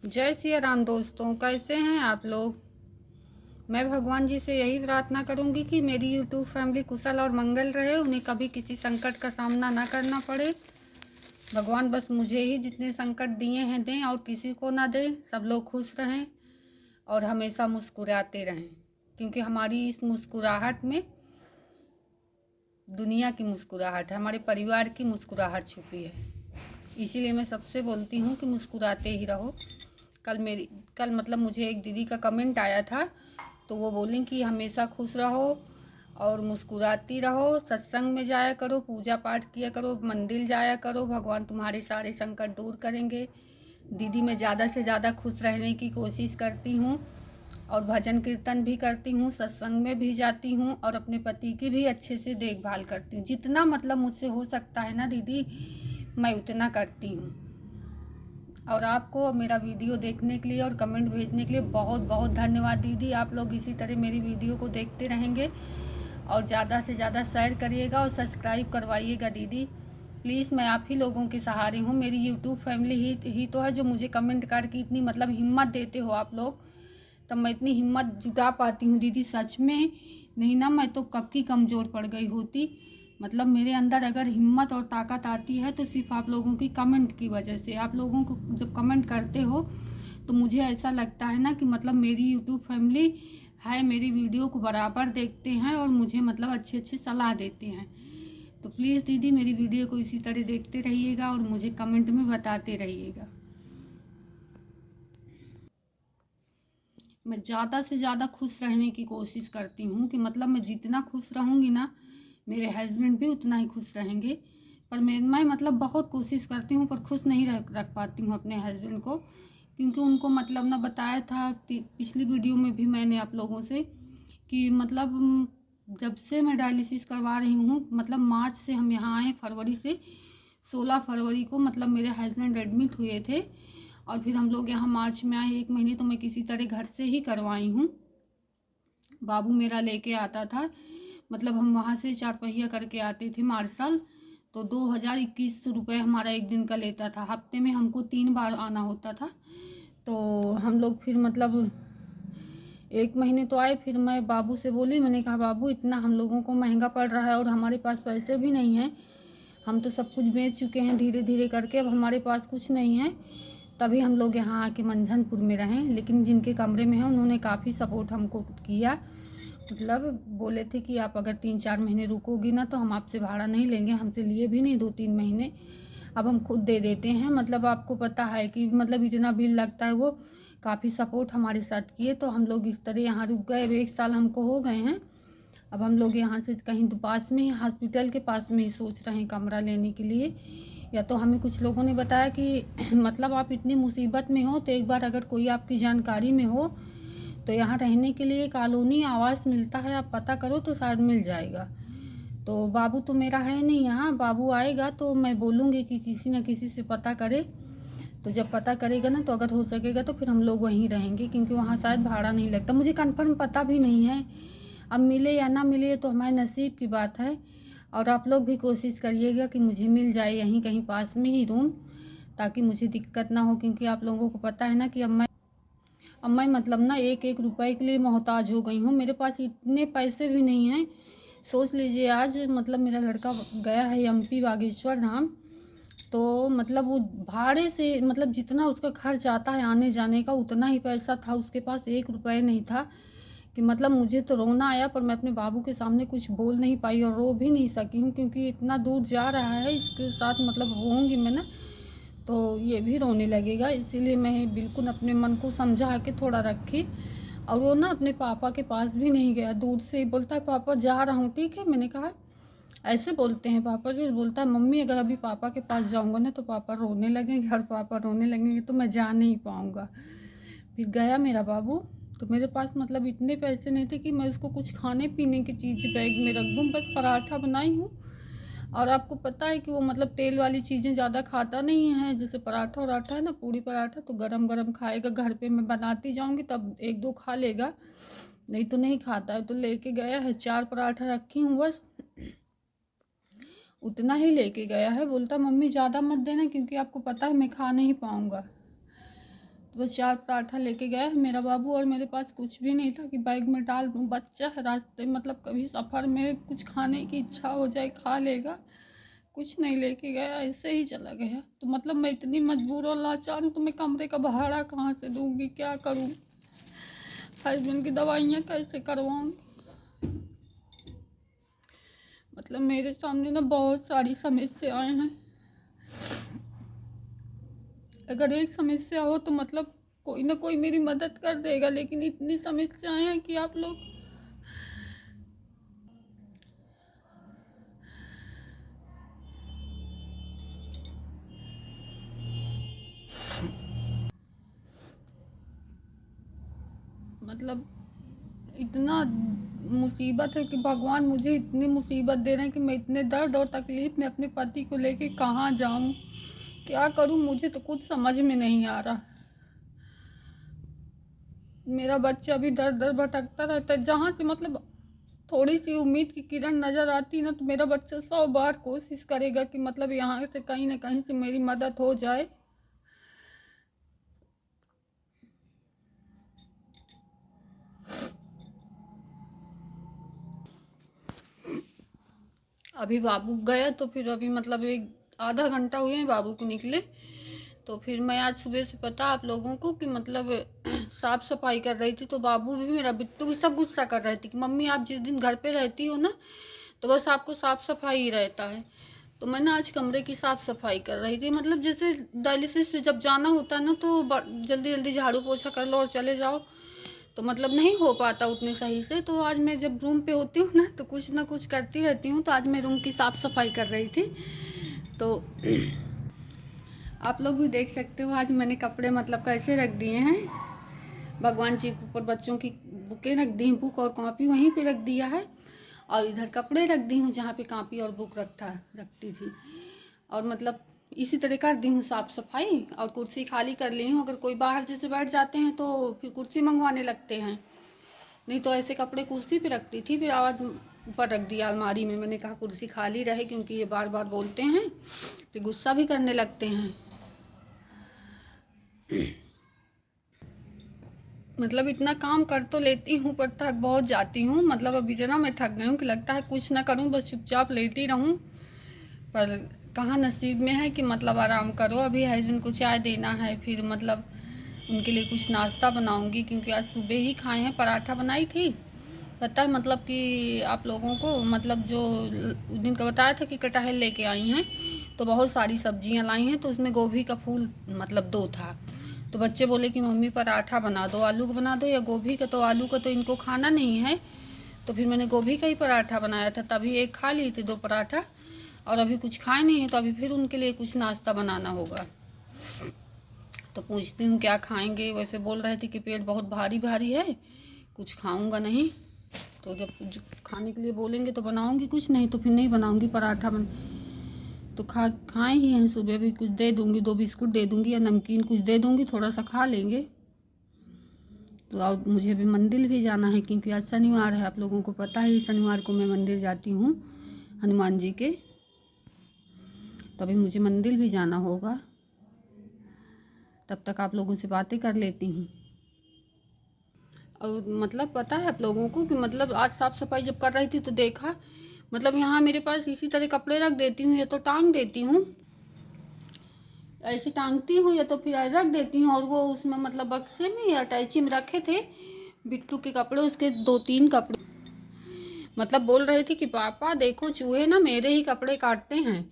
जय सिया राम दोस्तों, कैसे हैं आप लोग। मैं भगवान जी से यही प्रार्थना करूंगी कि मेरी यूट्यूब फैमिली कुशल और मंगल रहे, उन्हें कभी किसी संकट का सामना ना करना पड़े। भगवान बस मुझे ही जितने संकट दिए हैं दें और किसी को ना दें। सब लोग खुश रहें और हमेशा मुस्कुराते रहें, क्योंकि हमारी इस मुस्कुराहट में दुनिया की मुस्कुराहट है, हमारे परिवार की मुस्कुराहट छुपी है। इसीलिए मैं सबसे बोलती हूँ कि मुस्कुराते ही रहो। कल मतलब मुझे एक दीदी का कमेंट आया था, तो वो बोली कि हमेशा खुश रहो और मुस्कुराती रहो, सत्संग में जाया करो, पूजा पाठ किया करो, मंदिर जाया करो, भगवान तुम्हारे सारे संकट दूर करेंगे। दीदी मैं ज़्यादा से ज़्यादा खुश रहने की कोशिश करती हूँ और भजन कीर्तन भी करती हूँ, सत्संग में भी जाती हूँ और अपने पति की भी अच्छे से देखभाल करती हूँ। जितना मतलब मुझसे हो सकता है ना दीदी, मैं उतना करती हूँ। और आपको मेरा वीडियो देखने के लिए और कमेंट भेजने के लिए बहुत बहुत धन्यवाद दीदी। आप लोग इसी तरह मेरी वीडियो को देखते रहेंगे और ज़्यादा से ज़्यादा शेयर करिएगा और सब्सक्राइब करवाइएगा दीदी। प्लीज़, मैं आप ही लोगों के सहारे हूँ। मेरी यूट्यूब फैमिली ही तो है जो मुझे कमेंट करके इतनी मतलब हिम्मत देते हो आप लोग, तब मैं इतनी हिम्मत जुटा पाती हूँ दीदी। सच में नहीं ना, मैं तो कब की कमज़ोर पड़ गई होती। मतलब मेरे अंदर अगर हिम्मत और ताकत आती है तो सिर्फ आप लोगों की कमेंट की वजह से। आप लोगों को जब कमेंट करते हो तो मुझे ऐसा लगता है ना कि मतलब मेरी यूट्यूब फैमिली है, मेरी वीडियो को बराबर देखते हैं और मुझे मतलब अच्छे अच्छे सलाह देते हैं। तो प्लीज़ दीदी मेरी वीडियो को इसी तरह देखते रहिएगा और मुझे कमेंट में बताते रहिएगा। मैं ज़्यादा से ज़्यादा खुश रहने की कोशिश करती हूँ कि मतलब मैं जितना खुश रहूँगी ना, मेरे हस्बैंड भी उतना ही खुश रहेंगे। पर मैं मतलब बहुत कोशिश करती हूँ, पर खुश नहीं रख पाती हूँ अपने हस्बैंड को, क्योंकि उनको मतलब ना बताया था पिछली वीडियो में भी मैंने आप लोगों से कि मतलब जब से मैं डायलिसिस करवा रही हूँ, मतलब मार्च से हम यहाँ आए, फरवरी से 16 फरवरी को मतलब मेरे हस्बैंड एडमिट हुए थे और फिर हम लोग यहाँ मार्च में आए। 1 महीने तो मैं किसी तरह घर से ही करवाई हूँ। बाबू मेरा लेके आता था, मतलब हम वहाँ से 4 पहिया करके आते थे मार्शल। तो 2021 रुपये हमारा एक दिन का लेता था। हफ्ते में हमको 3 बार आना होता था। तो हम लोग फिर मतलब 1 महीने तो आए। फिर मैं बाबू से बोली, मैंने कहा बाबू इतना हम लोगों को महंगा पड़ रहा है और हमारे पास पैसे भी नहीं हैं। हम तो सब कुछ बेच चुके हैं धीरे धीरे करके, अब हमारे पास कुछ नहीं है। तभी हम लोग यहाँ आके मंझनपुर में रहें। लेकिन जिनके कमरे में हैं उन्होंने काफ़ी सपोर्ट हमको किया। मतलब बोले थे कि आप अगर 3-4 महीने रुकोगी ना तो हम आपसे भाड़ा नहीं लेंगे। हमसे लिए भी नहीं 2-3 महीने, अब हम खुद दे देते हैं। मतलब आपको पता है कि मतलब इतना बिल लगता है। वो काफ़ी सपोर्ट हमारे साथ किए, तो हम लोग इस तरह यहाँ रुक गए। अब 1 साल हमको हो गए हैं। अब हम लोग यहाँ से कहीं तो पास में ही, हॉस्पिटल के पास में ही सोच रहे हैं कमरा लेने के लिए। या तो हमें कुछ लोगों ने बताया कि मतलब आप इतनी मुसीबत में हो तो एक बार अगर कोई आपकी जानकारी में हो तो यहाँ रहने के लिए कॉलोनी आवास मिलता है, आप पता करो तो शायद मिल जाएगा। तो बाबू तो मेरा है नहीं यहाँ, बाबू आएगा तो मैं बोलूँगी कि किसी न किसी से पता करे। तो जब पता करेगा ना तो अगर हो सकेगा तो फिर हम लोग वहीं रहेंगे, क्योंकि वहाँ शायद भाड़ा नहीं लगता। मुझे कंफर्म पता भी नहीं है, अब मिले या ना मिले तो हमारे नसीब की बात है। और आप लोग भी कोशिश करिएगा कि मुझे मिल जाए यहीं कहीं पास में ही रूम, ताकि मुझे दिक्कत ना हो। क्योंकि आप लोगों को पता है ना कि अब मैं मतलब ना एक एक रुपए के लिए मोहताज हो गई हूँ। मेरे पास इतने पैसे भी नहीं हैं। सोच लीजिए आज मतलब मेरा लड़का गया है एमपी बागेश्वर धाम, तो मतलब वो भाड़े से मतलब जितना उसका खर्च आता है आने जाने का उतना ही पैसा था, उसके पास 1 रुपये नहीं था। कि मतलब मुझे तो रोना आया, पर मैं अपने बाबू के सामने कुछ बोल नहीं पाई और रो भी नहीं सकी हूँ, क्योंकि इतना दूर जा रहा है, इसके साथ मतलब होऊंगी मैं ना तो ये भी रोने लगेगा। इसीलिए मैं बिल्कुल अपने मन को समझा के थोड़ा रखी। और वो ना अपने पापा के पास भी नहीं गया, दूर से ही बोलता है पापा जा रहा हूँ, ठीक है। मैंने कहा ऐसे बोलते हैं पापा जी। बोलता है मम्मी अगर अभी पापा के पास जाऊँगा ना तो पापा रोने लगेंगे, और पापा रोने लगेंगे तो मैं जा नहीं पाऊँगा। फिर गया मेरा बाबू। तो मेरे पास मतलब इतने पैसे नहीं थे कि मैं उसको कुछ खाने पीने की चीज़ बैग में रख दूँ। बस पराठा बनाई हूँ, और आपको पता है कि वो मतलब तेल वाली चीज़ें ज़्यादा खाता नहीं है। जैसे पराठा वराठा है ना, पूड़ी पराठा तो गरम गरम खाएगा। घर पे मैं बनाती जाऊँगी तब एक दो खा लेगा, नहीं तो नहीं खाता है। तो लेके गया है 4 पराठा रखी हूँ बस, उतना ही लेके गया है। बोलता मम्मी ज़्यादा मत देना क्योंकि आपको पता है मैं खा नहीं पाऊँगा। तो बस 4 पराठा लेके गया है मेरा बाबू, और मेरे पास कुछ भी नहीं था कि बैग में डाल दूँ। बच्चा है, रास्ते मतलब कभी सफ़र में कुछ खाने की इच्छा हो जाए खा लेगा, कुछ नहीं लेके गया, ऐसे ही चला गया। तो मतलब मैं इतनी मजबूर और लाचार हूँ, तो मैं कमरे का भाड़ा कहाँ से दूँगी, क्या करूँ, हस्बैंड की दवाइयाँ कैसे करवाऊँ। मतलब मेरे सामने ना बहुत सारी समस्याएं हैं। अगर एक समस्या हो तो मतलब कोई ना कोई मेरी मदद कर देगा, लेकिन इतनी समस्याएं हैं कि आप लोग मतलब इतना मुसीबत है कि भगवान मुझे इतनी मुसीबत दे रहे हैं कि मैं इतने दर्द और तकलीफ में अपने पति को लेके कहाँ जाऊँ, क्या करूँ, मुझे तो कुछ समझ में नहीं आ रहा। मेरा बच्चा भी दर दर भटकता रहता है, जहाँ से मतलब थोड़ी सी उम्मीद की किरण नज़र आती ना, तो मेरा बच्चा 100 बार कोशिश करेगा कि मतलब यहाँ से कहीं ना कहीं से मेरी मदद हो जाए। अभी बाबू गया तो फिर अभी मतलब एक आधा घंटा हुए हैं बाबू को निकले। तो फिर मैं आज सुबह से पता आप लोगों को कि मतलब साफ़ सफाई कर रही थी, तो बाबू भी मेरा बिट्टू भी सब गुस्सा कर रहे थे कि मम्मी आप जिस दिन घर पे रहती हो ना तो बस आपको साफ़ सफाई ही रहता है। तो मैं ना आज कमरे की साफ़ सफाई कर रही थी, मतलब जैसे डायलिसिस पे जब जाना होता है ना तो जल्दी जल्दी झाड़ू पोछा कर लो और चले जाओ, तो मतलब नहीं हो पाता उतने सही से। तो आज मैं जब रूम पे होती हूँ ना कुछ ना कुछ करती रहती हूँ, तो आज मैं रूम की साफ़ सफाई कर रही थी। तो आप लोग भी देख सकते हो आज मैंने कपड़े मतलब कैसे रख दिए हैं। भगवान जी के ऊपर बच्चों की बुकें रख दी हैं, बुक और कॉपी वहीं पे रख दिया है, और इधर कपड़े रख दी हूँ जहाँ पे कॉपी और बुक रखती थी। और मतलब इसी तरह कर दी हूँ साफ़ सफाई, और कुर्सी खाली कर ली हूँ। अगर कोई बाहर जैसे बैठ जाते हैं तो फिर कुर्सी मंगवाने लगते हैं, नहीं तो ऐसे कपड़े कुर्सी पे रखती थी, फिर आवाज़ ऊपर रख दिया अलमारी में। मैंने कहा कुर्सी खाली रहे, क्योंकि ये बार बार बोलते हैं फिर गुस्सा भी करने लगते हैं। मतलब इतना काम कर तो लेती हूँ पर थक बहुत जाती हूँ। मतलब अभी इतना मैं थक गई हूँ कि लगता है कुछ ना करूँ, बस चुपचाप लेटी रहूँ। पर कहाँ नसीब में है कि मतलब आराम करो। अभी हस्बैंड को चाय देना है, फिर मतलब उनके लिए कुछ नाश्ता बनाऊंगी, क्योंकि आज सुबह ही खाए हैं, पराठा बनाई थी। पता है मतलब कि आप लोगों को मतलब जो उस दिन का बताया था कि कटहल लेके आई हैं, तो बहुत सारी सब्जियां लाई हैं, तो उसमें गोभी का फूल मतलब 2 था। तो बच्चे बोले कि मम्मी पराठा बना दो, आलू का बना दो या गोभी का। तो आलू का तो इनको खाना नहीं है, तो फिर मैंने गोभी का ही पराठा बनाया था। तभी एक खा ली थी 2 पराठा, और अभी कुछ खाए नहीं है, तो अभी फिर उनके लिए कुछ नाश्ता बनाना होगा। तो पूछती हूँ क्या खाएंगे। वैसे बोल रहे थे कि पेट बहुत भारी भारी है, कुछ खाऊंगा नहीं। तो जब खाने के लिए बोलेंगे तो बनाऊंगी कुछ, नहीं तो फिर नहीं बनाऊंगी पराठा तो खाए ही हैं। सुबह भी कुछ दे दूंगी, 2 बिस्कुट दे दूंगी या नमकीन कुछ दे दूंगी, थोड़ा सा खा लेंगे। तो और मुझे अभी मंदिर भी जाना है, क्योंकि आज शनिवार है, आप लोगों को पता है शनिवार को मैं मंदिर जाती हूँ हनुमान जी के। तभी मुझे मंदिर भी जाना होगा, तब तक आप लोगों से बातें कर लेती हूँ। और मतलब पता है आप लोगों को कि मतलब आज साफ़ सफाई जब कर रही थी तो देखा, मतलब यहाँ मेरे पास इसी तरह कपड़े रख देती हूँ, या तो टांग देती हूँ, ऐसे टांगती हूँ, या तो फिर रख देती हूँ। और वो उसमें मतलब बक्से में या अटैची में रखे थे बिट्टू के कपड़े, उसके 2-3 कपड़े। मतलब बोल रहे थे कि पापा देखो चूहे ना मेरे ही कपड़े काटते हैं।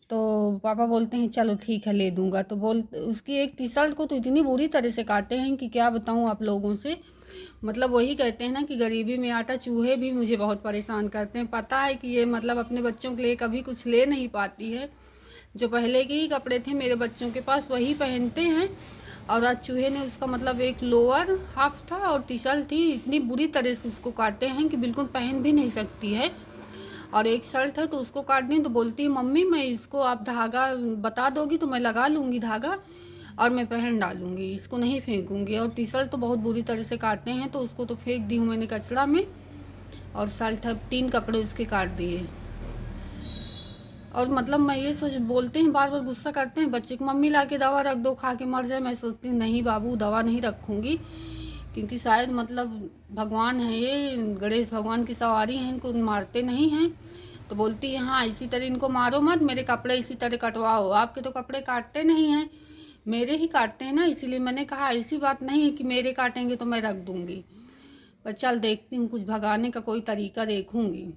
तो पापा बोलते हैं चलो ठीक है ले दूंगा। तो बोल उसकी एक टी शर्ट को तो इतनी बुरी तरह से काटे हैं कि क्या बताऊं आप लोगों से। मतलब वही कहते हैं ना कि गरीबी में आटा, चूहे भी मुझे बहुत परेशान करते हैं। पता है कि ये मतलब अपने बच्चों के लिए कभी कुछ ले नहीं पाती है, जो पहले के ही कपड़े थे मेरे बच्चों के पास वही पहनते हैं। और आज चूहे ने उसका मतलब एक लोअर हाफ था और टी शर्ट थी, इतनी बुरी तरह से उसको काटे हैं कि बिल्कुल पहन भी नहीं सकती है। और एक शर्ट है तो उसको काट दी, तो बोलती है मम्मी मैं इसको आप धागा बता दोगी तो मैं लगा लूँगी धागा और मैं पहन डालूँगी, इसको नहीं फेंकूँगी। और टी शर्ट तो बहुत बुरी तरह से काटते हैं, तो उसको तो फेंक दी हूँ मैंने कचरा में। और शर्ट है 3 कपड़े उसके काट दिए। और मतलब मैं ये सोच बोलते हैं, बार बार गुस्सा करते हैं बच्चे को, मम्मी ला के दवा रख दो, खा के मर जाए। मैं सोचती हूँ नहीं बाबू, दवा नहीं रखूँगी, क्योंकि शायद मतलब भगवान है ये, गणेश भगवान की सवारी है, इनको मारते नहीं हैं। तो बोलती है हाँ इसी तरह इनको मारो मत, मेरे कपड़े इसी तरह कटवाओ। आपके तो कपड़े काटते नहीं हैं, मेरे ही काटते हैं ना, इसीलिए मैंने कहा ऐसी बात नहीं है कि मेरे काटेंगे तो मैं रख दूँगी। पर चल देखती हूँ, कुछ भगाने का कोई तरीका देखूँगी।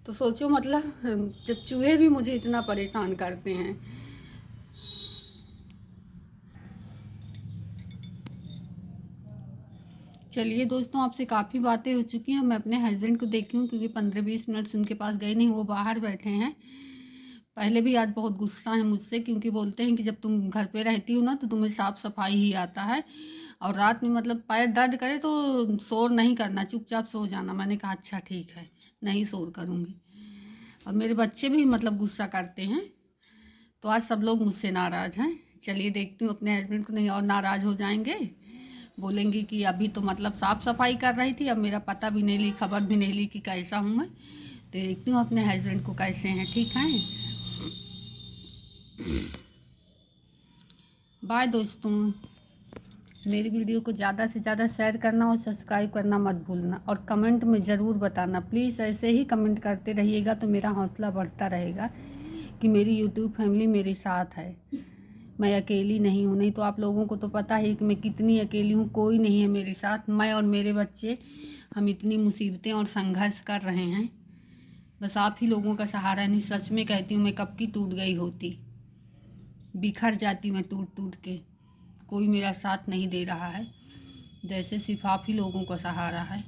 तो सोचो मतलब जब चूहे भी मुझे इतना परेशान करते हैं। चलिए दोस्तों, आपसे काफ़ी बातें हो चुकी हैं। मैं अपने हस्बैंड को देखी हूँ, क्योंकि 15-20 मिनट से उनके पास गए नहीं, वो बाहर बैठे हैं। पहले भी आज बहुत गुस्सा है मुझसे, क्योंकि बोलते हैं कि जब तुम घर पे रहती हो ना तो तुम्हें साफ़ सफाई ही आता है, और रात में मतलब पैर दर्द करे तो शोर नहीं करना, चुपचाप सो जाना। मैंने कहा अच्छा ठीक है, नहीं शोर करूँगी। और मेरे बच्चे भी मतलब गुस्सा करते हैं, तो आज सब लोग मुझसे नाराज़ हैं। चलिए देखती हूँ, अपने हस्बैंड को नहीं और नाराज़ हो जाएंगे, बोलेंगी कि अभी तो मतलब साफ़ सफाई कर रही थी, अब मेरा पता भी नहीं ली, खबर भी नहीं ली कि कैसा हूँ मैं। तो देखती हूँ अपने हस्बैंड को कैसे हैं, ठीक हैं। बाय दोस्तों, मेरी वीडियो को ज़्यादा से ज़्यादा शेयर करना और सब्सक्राइब करना मत भूलना, और कमेंट में ज़रूर बताना प्लीज़। ऐसे ही कमेंट करते रहिएगा तो मेरा हौसला बढ़ता रहेगा कि मेरी यूट्यूब फैमिली मेरे साथ है, मैं अकेली नहीं हूँ। नहीं तो आप लोगों को तो पता ही कि मैं कितनी अकेली हूँ, कोई नहीं है मेरे साथ। मैं और मेरे बच्चे, हम इतनी मुसीबतें और संघर्ष कर रहे हैं, बस आप ही लोगों का सहारा। नहीं, सच में कहती हूँ, मैं कब की टूट गई होती, बिखर जाती मैं टूट टूट के। कोई मेरा साथ नहीं दे रहा है, जैसे सिर्फ आप ही लोगों का सहारा है।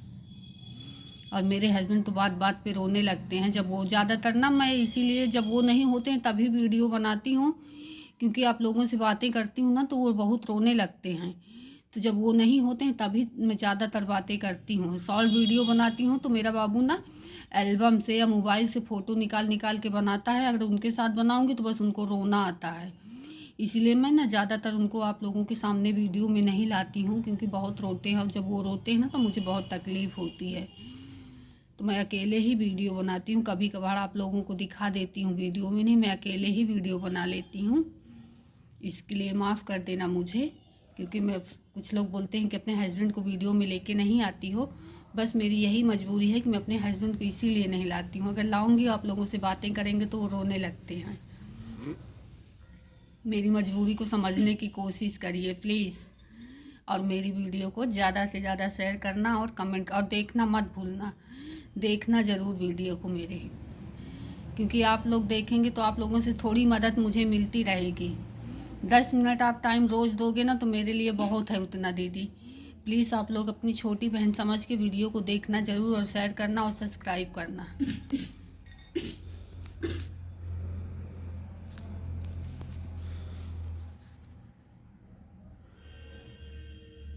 और मेरे हस्बैंड तो बात बात पे रोने लगते हैं, जब वो ज़्यादातर ना, मैं इसीलिए जब वो नहीं होते हैं तभी वीडियो बनाती हूँ, क्योंकि आप लोगों से बातें करती हूँ ना तो वो बहुत रोने लगते हैं। तो जब वो नहीं होते हैं तभी मैं ज़्यादातर बातें करती हूँ। शॉर्ट वीडियो बनाती हूँ तो मेरा बाबू ना एल्बम से या मोबाइल से फ़ोटो निकाल निकाल के बनाता है, अगर उनके साथ बनाऊँगी तो बस उनको रोना आता है। इसीलिए मैं ना ज़्यादातर उनको आप लोगों के सामने वीडियो में नहीं लाती हूँ, क्योंकि बहुत रोते हैं, और जब वो रोते हैं ना तो मुझे बहुत तकलीफ़ होती है। तो मैं अकेले ही वीडियो बनाती हूँ, कभी कभार आप लोगों को दिखा देती हूँ वीडियो में, नहीं मैं अकेले ही वीडियो बना लेती हूँ। इसके लिए माफ़ कर देना मुझे, क्योंकि मैं, कुछ लोग बोलते हैं कि अपने हस्बैंड को वीडियो में लेके नहीं आती हो। बस मेरी यही मजबूरी है कि मैं अपने हस्बैंड को इसीलिए नहीं लाती हूँ। अगर लाऊंगी, आप लोगों से बातें करेंगे तो वो रोने लगते हैं। मेरी मजबूरी को समझने की कोशिश करिए प्लीज़, और मेरी वीडियो को ज़्यादा से ज़्यादा शेयर करना और कमेंट और देखना मत भूलना। देखना ज़रूर वीडियो को मेरे, क्योंकि आप लोग देखेंगे तो आप लोगों से थोड़ी मदद मुझे मिलती रहेगी। 10 मिनट आप टाइम रोज़ दोगे ना तो मेरे लिए बहुत है उतना दीदी। प्लीज़ आप लोग अपनी छोटी बहन समझ के वीडियो को देखना ज़रूर, और शेयर करना और सब्सक्राइब करना।